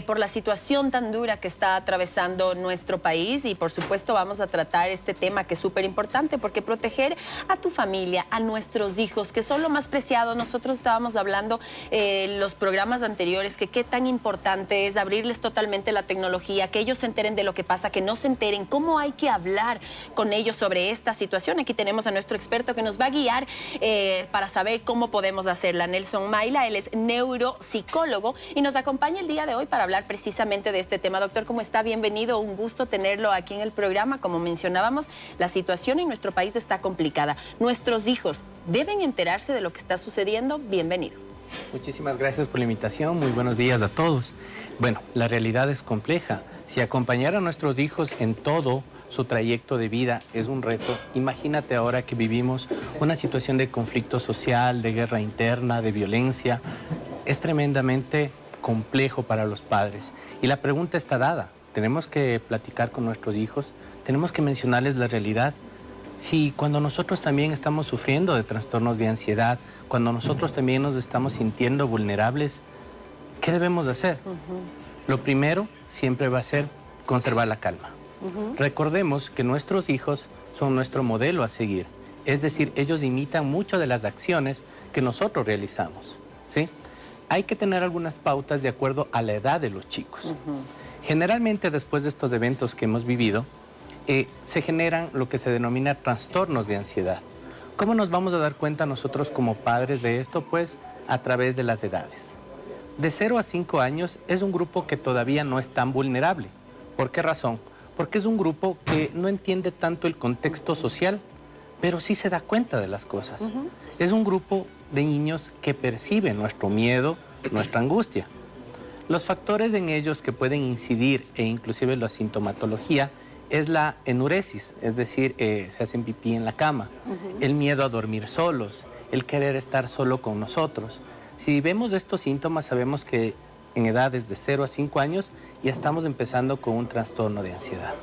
Por la situación tan dura que está atravesando nuestro país y por supuesto vamos a tratar este tema que es súper importante porque proteger a tu familia, a nuestros hijos, que son lo más preciado. Nosotros estábamos hablando en los programas anteriores que qué tan importante es abrirles totalmente la tecnología, que ellos se enteren de lo que pasa, que no se enteren, cómo hay que hablar con ellos sobre esta situación. Aquí tenemos a nuestro experto que nos va a guiar para saber cómo podemos hacerla. Nelson Mayla, él es neuropsicólogo y nos acompaña el día de hoy para hablar precisamente de este tema. Doctor, ¿cómo está? Bienvenido, un gusto tenerlo aquí en el programa. Como mencionábamos, la situación en nuestro país está complicada. Nuestros hijos deben enterarse de lo que está sucediendo. Bienvenido. Muchísimas gracias por la invitación. Muy buenos días a todos. Bueno, la realidad es compleja. Si acompañar a nuestros hijos en todo su trayecto de vida es un reto, imagínate ahora que vivimos una situación de conflicto social, de guerra interna, de violencia. Es tremendamente complejo para los padres. Y la pregunta está dada. Tenemos que platicar con nuestros hijos, tenemos que mencionarles la realidad. Si cuando nosotros también estamos sufriendo de trastornos de ansiedad, cuando nosotros también nos estamos sintiendo vulnerables, ¿qué debemos de hacer? Lo primero siempre va a ser conservar la calma. Recordemos que nuestros hijos son nuestro modelo a seguir. Es decir, ellos imitan mucho de las acciones que nosotros realizamos, ¿sí? Hay que tener algunas pautas de acuerdo a la edad de los chicos. Generalmente después de estos eventos que hemos vivido, se generan lo que se denomina trastornos de ansiedad. ¿Cómo nos vamos a dar cuenta nosotros como padres de esto? Pues a través de las edades. De 0 a 5 años es un grupo que todavía no es tan vulnerable. ¿Por qué razón? Porque es un grupo que no entiende tanto el contexto social, pero sí se da cuenta de las cosas. Es un grupo de niños que perciben nuestro miedo, nuestra angustia. Los factores en ellos que pueden incidir e inclusive la sintomatología es la enuresis, es decir, se hacen pipí en la cama, el miedo a dormir solos, el querer estar solo con nosotros. Si vemos estos síntomas, sabemos que en edades de 0 a 5 años ya estamos empezando con un trastorno de ansiedad.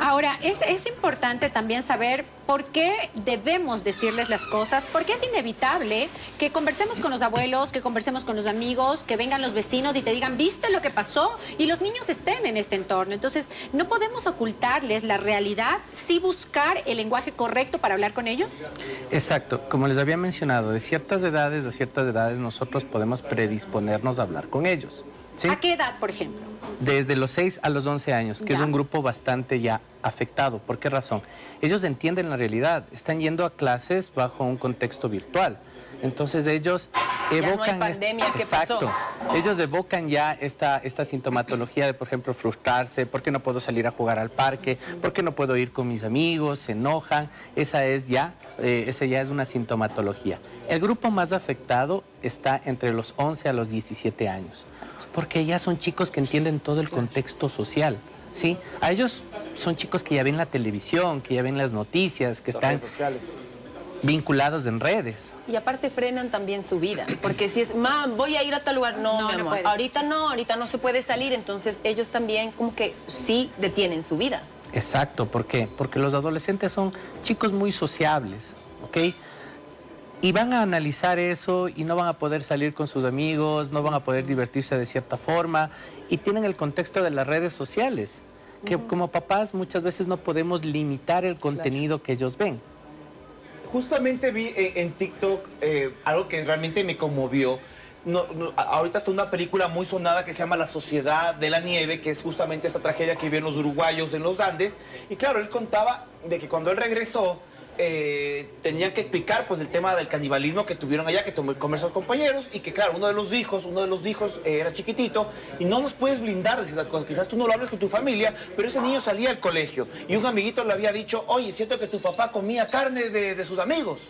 Ahora, es importante también saber por qué debemos decirles las cosas, porque es inevitable que conversemos con los abuelos, que conversemos con los amigos, que vengan los vecinos y te digan, ¿viste lo que pasó? Y los niños estén en este entorno. Entonces, no podemos ocultarles la realidad, sí buscar el lenguaje correcto para hablar con ellos. Exacto. Como les había mencionado, de ciertas edades a ciertas edades nosotros podemos predisponernos a hablar con ellos, ¿sí? ¿A qué edad, por ejemplo? Desde los 6 a los 11 años, que es un grupo bastante ya afectado. ¿Por qué razón? Ellos entienden la realidad, están yendo a clases bajo un contexto virtual. Entonces ellos evocan... Ya no hay pandemia, ¿qué exacto, pasó? Ellos evocan ya esta sintomatología de, por ejemplo, frustrarse, ¿por qué no puedo salir a jugar al parque? ¿Por qué no puedo ir con mis amigos? Se enojan. Esa ya es una sintomatología. El grupo más afectado está entre los 11 a los 17 años. Porque ya son chicos que entienden todo el contexto social, ¿sí? A ellos son chicos que ya ven la televisión, que ya ven las noticias, que están vinculados en redes. Y aparte frenan también su vida, porque si es, mam, voy a ir a tal lugar, no, mi amor, ahorita no se puede salir, entonces ellos también como que sí detienen su vida. Exacto, ¿por qué? Porque los adolescentes son chicos muy sociables, ¿ok? Y van a analizar eso y no van a poder salir con sus amigos, no van a poder divertirse de cierta forma y tienen el contexto de las redes sociales, que como papás muchas veces no podemos limitar el contenido que ellos ven. Justamente vi en TikTok algo que realmente me conmovió. Ahorita está una película muy sonada que se llama La Sociedad de la Nieve, que es justamente esta tragedia que vieron los uruguayos en los Andes. Y claro, él contaba de que cuando él regresó, tenían que explicar pues el tema del canibalismo que tuvieron allá, que comer sus compañeros, y que claro, uno de los hijos era chiquitito, y no nos puedes blindar de esas cosas. Quizás tú no lo hables con tu familia, pero ese niño salía al colegio, y un amiguito le había dicho, oye, es cierto que tu papá comía carne de sus amigos.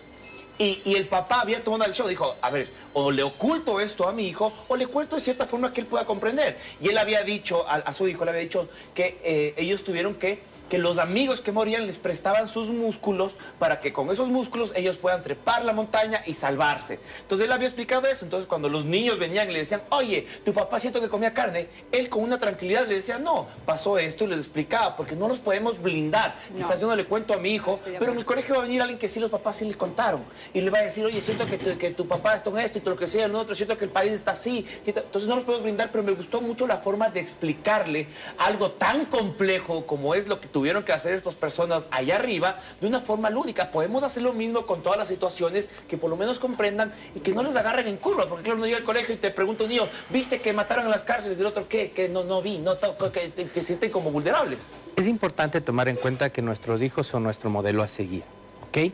Y el papá había tomado una decisión, dijo, a ver, o le oculto esto a mi hijo, o le cuento de cierta forma que él pueda comprender. Y él había dicho, a su hijo le había dicho que ellos tuvieron que que los amigos que morían les prestaban sus músculos para que con esos músculos ellos puedan trepar la montaña y salvarse. Entonces él había explicado eso. Entonces cuando los niños venían y le decían, oye, tu papá siento que comía carne, él con una tranquilidad le decía, no, pasó esto, y les explicaba, porque no nos podemos blindar. No. Quizás yo no le cuento a mi hijo, pero en el colegio va a venir alguien que sí los papás sí les contaron y le va a decir, oye, siento que tu papá está en esto y todo lo que sea, el otro, siento que el país está así. Entonces no nos podemos brindar, pero me gustó mucho la forma de explicarle algo tan complejo como es lo que tuvieron que hacer estas personas allá arriba de una forma lúdica. Podemos hacer lo mismo con todas las situaciones, que por lo menos comprendan y que no les agarren en curva, porque claro, uno llega al colegio y te pregunta un niño, ¿viste que mataron en las cárceles? Del otro, ¿qué? Que no vi, que te sienten como vulnerables. Es importante tomar en cuenta que nuestros hijos son nuestro modelo a seguir, ¿ok?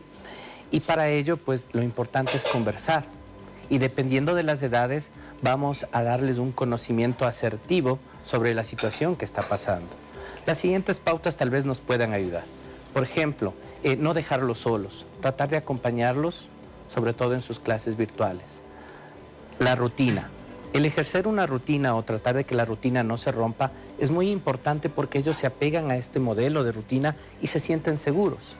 Y para ello, pues, lo importante es conversar. Y dependiendo de las edades, vamos a darles un conocimiento asertivo sobre la situación que está pasando. Las siguientes pautas tal vez nos puedan ayudar. Por ejemplo, no dejarlos solos, tratar de acompañarlos, sobre todo en sus clases virtuales. La rutina. El ejercer una rutina o tratar de que la rutina no se rompa es muy importante porque ellos se apegan a este modelo de rutina y se sienten seguros.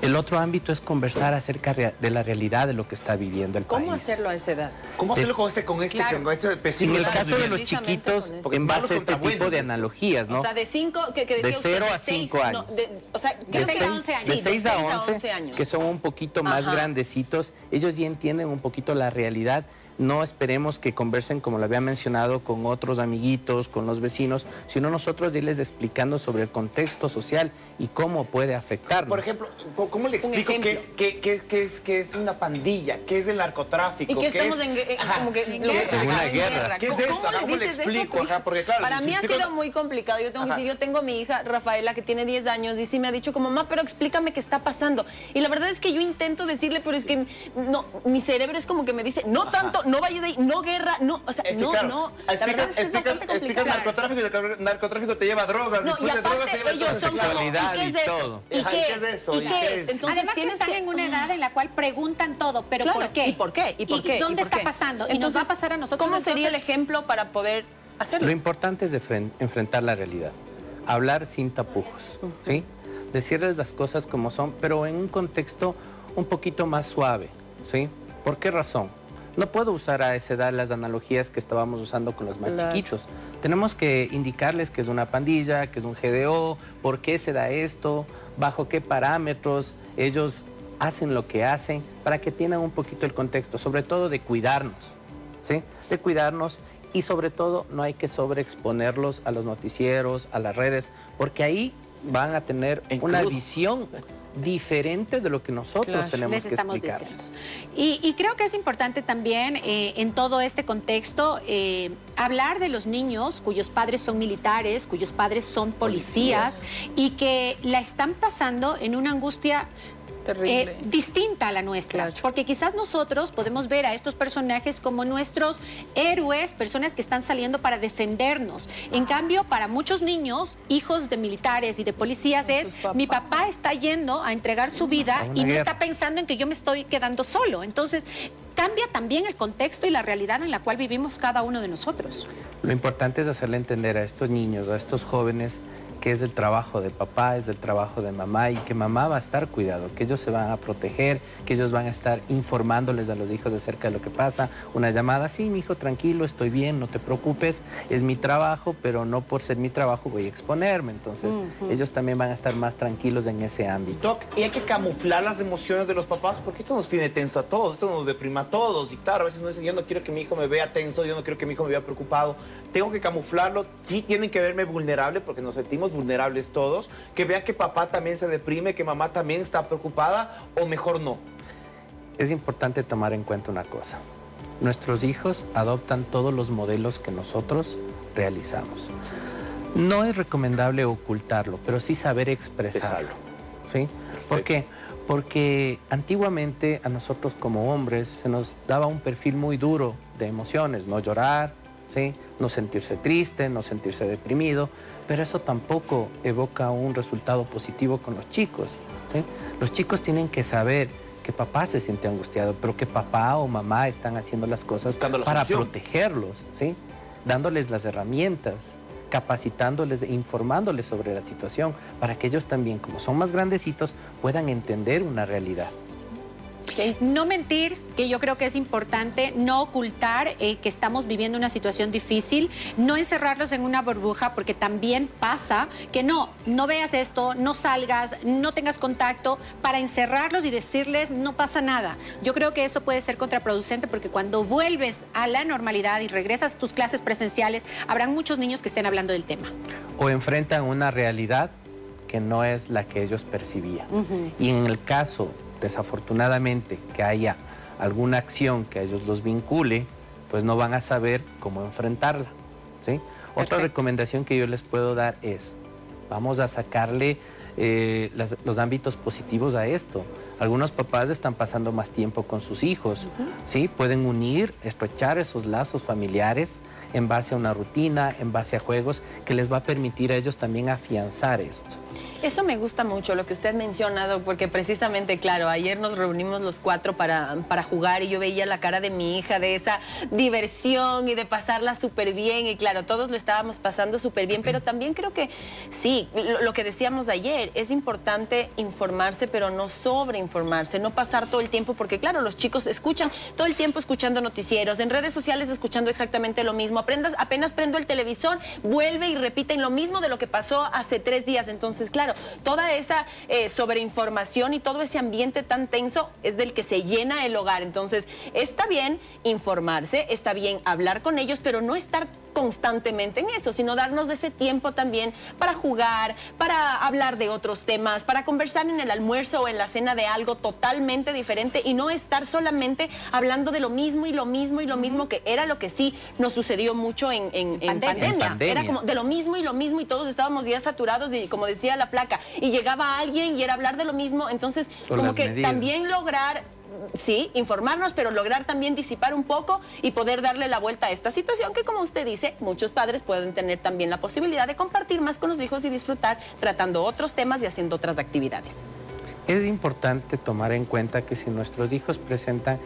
El otro ámbito es conversar acerca de la realidad de lo que está viviendo el país. ¿Cómo hacerlo a esa edad? ¿Cómo hacerlo con este En pesivo? el caso de los Precisamente chiquitos, con eso. en base a Malos este contra tipo buenos, de eso. analogías, ¿no? O sea, de 5, que decía De usted, 0 a seis, 5 años. o sea, creo De que 6 a 11 años. De Sí, 6 a 11, 11 años. que son un poquito más Ajá. grandecitos, ellos ya entienden un poquito la realidad. No esperemos que conversen, como lo había mencionado, con otros amiguitos, con los vecinos, sino nosotros irles explicando sobre el contexto social y cómo puede afectarnos. Por ejemplo, ¿cómo le explico qué es una pandilla? ¿Qué es el narcotráfico? Y que ¿Qué estamos es- Ajá. como que En lo que guerra. está En una acá, guerra. ¿Qué es ¿Cómo esto? ¿Cómo le dices eso a tu explico? hija? Ajá, porque claro, Para si mí ha explico- sido muy complicado. Yo tengo que Ajá. decir, yo tengo a mi hija Rafaela que tiene 10 años y sí me ha dicho como, mamá, pero explícame qué está pasando. Y la verdad es que yo intento decirle, pero es que no, mi cerebro es como que me dice, no tanto, no vayas ahí, no guerra, no, o sea, Es que, no, claro, no. La verdad es que es bastante explicas complicado. narcotráfico y el narcotráfico te lleva a drogas. No, y después de drogas aparte te lleva a ellos son como, sexualidad ¿y qué es y eso? todo. ¿Y Ajá, qué ¿y es? qué es eso? ¿Y ¿Y qué qué es? es? Entonces Además que tienes están en una edad en la cual preguntan todo, pero Claro, ¿por qué? ¿y por qué? ¿Y por qué? dónde ¿Y por está qué? pasando? Y nos va a pasar a nosotros. ¿Cómo sería el entonces, ejemplo para poder hacerlo? Lo importante es enfrentar la realidad, hablar sin tapujos, ¿sí? Decirles las cosas como son, pero en un contexto un poquito más suave, ¿sí? ¿Por qué razón? No puedo usar a esa edad las analogías que estábamos usando con los más Claro. chiquitos. Tenemos que indicarles que es una pandilla, que es un GDO, por qué se da esto, bajo qué parámetros ellos hacen lo que hacen, para que tengan un poquito el contexto, sobre todo de cuidarnos, ¿sí? De cuidarnos y sobre todo no hay que sobreexponerlos a los noticieros, a las redes, porque ahí van a tener En una crudo. visión diferente de lo que nosotros Claro. tenemos les que estamos explicarles. diciendo. Y creo que es importante también en todo este contexto hablar de los niños cuyos padres son militares, cuyos padres son policías y que la están pasando en una angustia Terrible. distinta a la nuestra, Claro. porque quizás nosotros podemos ver a estos personajes como nuestros héroes, personas que están saliendo para defendernos. En cambio, para muchos niños, hijos de militares y de policías, Con es sus papás. mi papá está yendo a entregar su vida A una y no guerra. está pensando en que yo me estoy quedando solo. Entonces, cambia también el contexto y la realidad en la cual vivimos cada uno de nosotros. Lo importante es hacerle entender a estos niños, a estos jóvenes, que es el trabajo de papá, es el trabajo de mamá y que mamá va a estar cuidado, que ellos se van a proteger, que ellos van a estar informándoles a los hijos acerca de lo que pasa. Una llamada, sí, mi hijo, tranquilo, estoy bien, no te preocupes, es mi trabajo, pero no por ser mi trabajo voy a exponerme. Entonces, ellos también van a estar más tranquilos en ese ámbito. Doc, y hay que camuflar las emociones de los papás porque esto nos tiene tenso a todos, esto nos deprima a todos. Y claro, a veces uno dice, yo no quiero que mi hijo me vea tenso, yo no quiero que mi hijo me vea preocupado. Tengo que camuflarlo, sí tienen que verme vulnerable porque nos sentimos vulnerables todos. Que vea que papá también se deprime, que mamá también está preocupada o mejor no. Es importante tomar en cuenta una cosa. Nuestros hijos adoptan todos los modelos que nosotros realizamos. No es recomendable ocultarlo, pero sí saber expresarlo, ¿sí? ¿Por qué? Porque antiguamente a nosotros como hombres se nos daba un perfil muy duro de emociones, no llorar, ¿sí? No sentirse triste, no sentirse deprimido, pero eso tampoco evoca un resultado positivo con los chicos, ¿sí? Los chicos tienen que saber que papá se siente angustiado, pero que papá o mamá están haciendo las cosas Buscando la para solución. protegerlos, ¿sí? Dándoles las herramientas capacitándoles, informándoles sobre la situación, para que ellos también, como son más grandecitos, puedan entender una realidad. No mentir, que yo creo que es importante, no ocultar que estamos viviendo una situación difícil, no encerrarlos en una burbuja, porque también pasa que no veas esto, no salgas, no tengas contacto, para encerrarlos y decirles no pasa nada. Yo creo que eso puede ser contraproducente, porque cuando vuelves a la normalidad y regresas a tus clases presenciales, habrán muchos niños que estén hablando del tema. O enfrentan una realidad que no es la que ellos percibían. Y en el caso, desafortunadamente, que haya alguna acción que a ellos los vincule, pues no van a saber cómo enfrentarla, ¿sí? Otra recomendación que yo les puedo dar es, vamos a sacarle los ámbitos positivos a esto. Algunos papás están pasando más tiempo con sus hijos, ¿sí? Pueden unir, estrechar esos lazos familiares en base a una rutina, en base a juegos, que les va a permitir a ellos también afianzar esto. Eso me gusta mucho, lo que usted menciona, Doc, porque precisamente, claro, ayer nos reunimos los 4 para jugar y yo veía la cara de mi hija, de esa diversión y de pasarla súper bien, y claro, todos lo estábamos pasando súper bien, pero también creo que sí, lo que decíamos ayer, es importante informarse, pero no sobreinformarse, no pasar todo el tiempo, porque claro, los chicos escuchan todo el tiempo escuchando noticieros, en redes sociales escuchando exactamente lo mismo, apenas prendo el televisor, vuelve y repiten lo mismo de lo que pasó hace 3 días, entonces claro, toda esa sobreinformación y todo ese ambiente tan tenso es del que se llena el hogar. Entonces, está bien informarse, está bien hablar con ellos, pero no estar constantemente en eso, sino darnos de ese tiempo también para jugar, para hablar de otros temas, para conversar en el almuerzo o en la cena de algo totalmente diferente y no estar solamente hablando de lo mismo y lo mismo y lo mismo, que era lo que sí nos sucedió mucho en pandemia. Era como de lo mismo y todos estábamos ya saturados y como decía la placa, y llegaba alguien y era hablar de lo mismo, entonces como que también lograr... Sí, informarnos, pero lograr también disipar un poco y poder darle la vuelta a esta situación que, como usted dice, muchos padres pueden tener también la posibilidad de compartir más con los hijos y disfrutar tratando otros temas y haciendo otras actividades. Es importante tomar en cuenta que si nuestros hijos presentan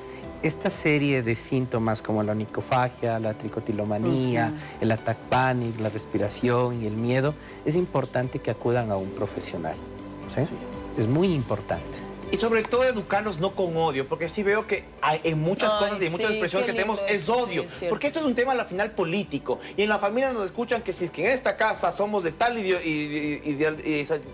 esta serie de síntomas como la onicofagia, la tricotilomanía, el ataque pánico, la respiración y el miedo, es importante que acudan a un profesional, ¿sí? Es muy importante. Y sobre todo educarnos no con odio, porque sí veo que en muchas cosas y en muchas expresiones que tenemos es odio. Sí, porque esto es un tema a la final político. Y en la familia nos escuchan que si es que en esta casa somos de tal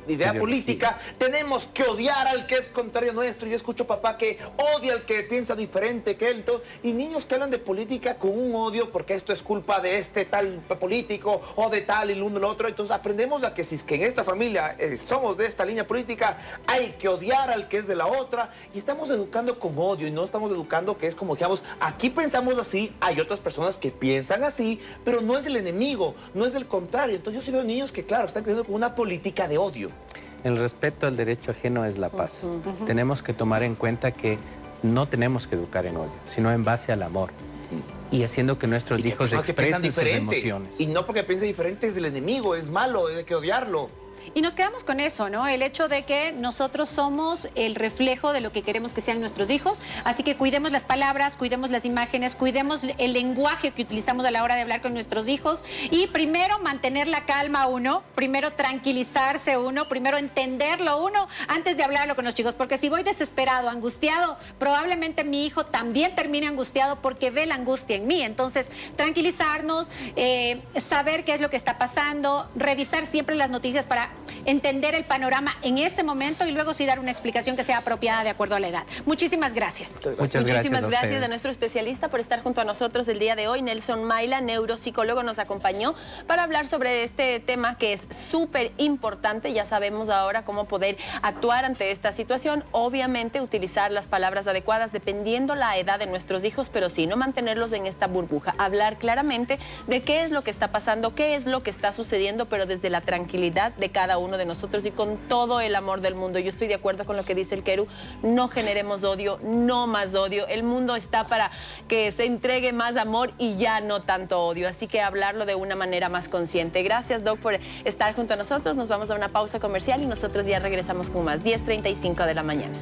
idea política, tenemos que odiar al que es contrario nuestro. Yo escucho papá que odia al que piensa diferente que él. Y niños que hablan de política con un odio porque esto es culpa de este tal político o de tal y el uno y el otro. Entonces aprendemos a que si es que en esta familia somos de esta línea política, hay que odiar al que es de la otra, y estamos educando con odio y no estamos educando que es como digamos, aquí pensamos así, hay otras personas que piensan así, pero no es el enemigo, no es el contrario. Entonces yo sí veo niños que claro, están creciendo con una política de odio. El respeto al derecho ajeno es la paz. Tenemos que tomar en cuenta que no tenemos que educar en odio, sino en base al amor. Y haciendo que nuestros hijos expresen sus emociones. Y no porque piense diferente es el enemigo, es malo, hay que odiarlo. Y nos quedamos con eso, ¿no? El hecho de que nosotros somos el reflejo de lo que queremos que sean nuestros hijos, así que cuidemos las palabras, cuidemos las imágenes, cuidemos el lenguaje que utilizamos a la hora de hablar con nuestros hijos y primero mantener la calma uno, primero tranquilizarse uno, primero entenderlo uno antes de hablarlo con los chicos, porque si voy desesperado, angustiado, probablemente mi hijo también termine angustiado porque ve la angustia en mí. Entonces, tranquilizarnos, saber qué es lo que está pasando, revisar siempre las noticias para entender el panorama en ese momento y luego sí dar una explicación que sea apropiada de acuerdo a la edad. Muchísimas gracias. Muchísimas gracias a nuestro especialista por estar junto a nosotros el día de hoy. Nelson Mayla, neuropsicólogo, nos acompañó para hablar sobre este tema que es súper importante. Ya sabemos ahora cómo poder actuar ante esta situación. Obviamente utilizar las palabras adecuadas dependiendo la edad de nuestros hijos, pero sí no mantenerlos en esta burbuja. Hablar claramente de qué es lo que está pasando, qué es lo que está sucediendo, pero desde la tranquilidad de cada uno de nosotros y con todo el amor del mundo. Yo estoy de acuerdo con lo que dice el Keru, no generemos odio, no más odio. El mundo está para que se entregue más amor y ya no tanto odio, así que hablarlo de una manera más consciente. Gracias, Doc, por estar junto a nosotros. Nos vamos a una pausa comercial y nosotros ya regresamos con más. 10:35 de la mañana.